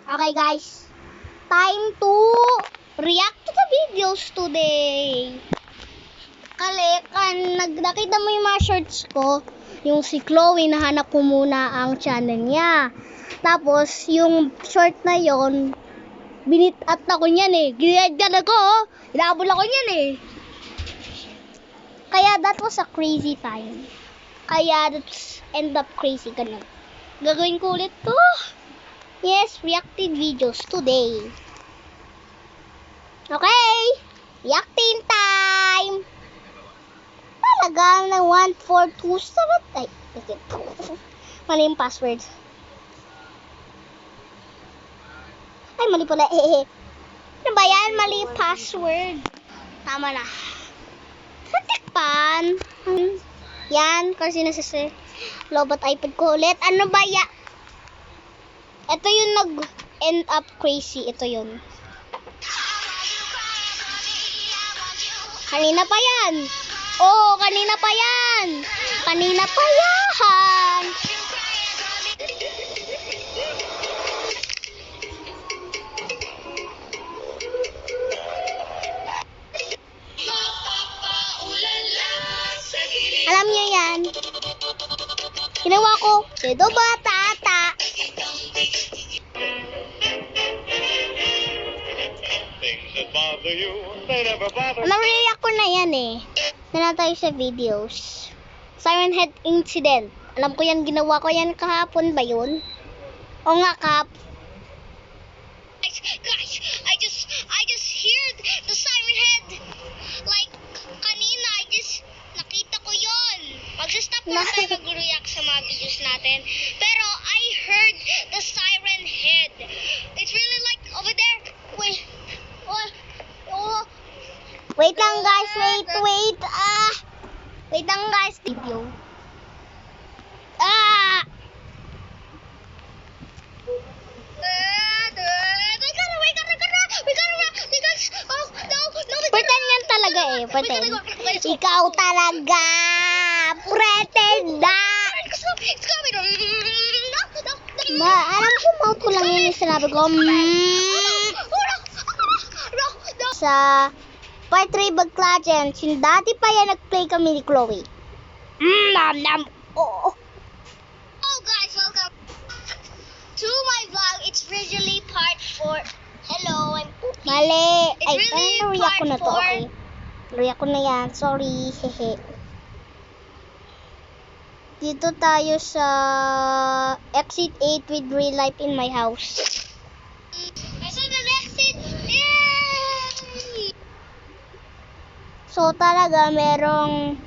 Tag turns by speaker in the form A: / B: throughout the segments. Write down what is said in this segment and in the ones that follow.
A: Okay guys, time to react to the videos today. Nakita mo yung mga shorts ko, yung si Chloe, nahanap ko muna ang channel niya. Tapos, yung short na yon, binit-at ako niyan eh. Ginagyan ako, inabol ako niyan eh. Kaya that was a crazy time. Kaya that's end up crazy, ganun. Gagawin ko ulit to. Yes, reacted videos today. Okay, reacting time. Talaga na 1427. Ay, mali yung password. Ay, mali pala. Ano ba yan? Mali yung password. Tama na. Satikpan. Yan, kasi nasa lobot iPad ko ulit. Ano ba yan? Ito yung nag-end up crazy. Ito yun. Kanina pa yan. Oh, kanina pa yan. Kanina pa yan. Alam niyo yan. Ginawa ko. Dedo ba, tata? Mariyak ko na yan eh. Na tayo sa videos. Siren Head Incident. Alam ko yan, ginawa ko yan kahapon ba yun? O nga Guys, I just heard the Siren Head. Like, kanina, nakita ko yun. Mag-stop na tayo mag-react sa mga videos natin. Pero, I heard the Siren Head. It's really like, over there. Wait lang guys, wait. Wait lang guys, video. Pretend yan talaga eh, pretend. Ikaw talaga, pretend na. Alam ko, mouth ko lang yun yung sinabi ko. Sa part 3 Bagla Challenge, yung dati pa yan nag-play kami ni Chloe. Oh guys, welcome to my vlog. It's really part 4. Hello, I'm Poopy. Mali. Ay, parang nariyak ko na to. Okay. Nariyak ko na yan. Sorry. Hehe. Dito tayo sa exit 8 with real life in my house. So talaga merong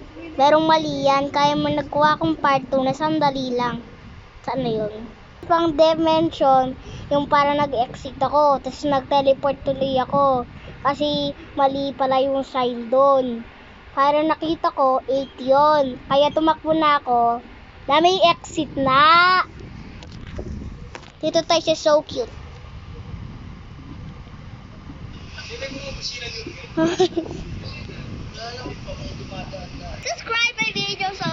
A: mali yan. Kaya mo nagkuha akong part 2 na sandali lang. Saan na yun? Pang dimension, yung para nag-exit ako. Tapos nag-teleport tuloy ako. Kasi mali pala yung sign doon. Para nakita ko, 8 yun. Kaya tumakbo na ako na may exit na. Dito tayo siya, so cute. Subscribe my videos, so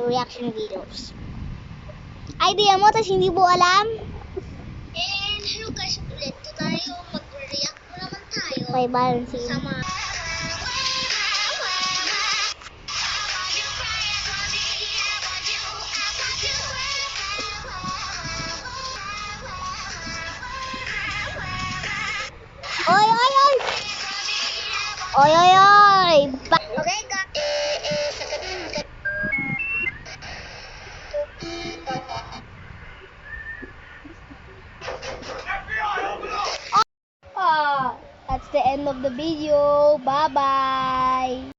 A: reaction videos. Idea mo, tas hindi mo alam? And hello guys, ulit tayo, mag-react mo naman tayo. Okay, balancing. Sama. Oy. Okay, that's the end of the video. Bye-bye.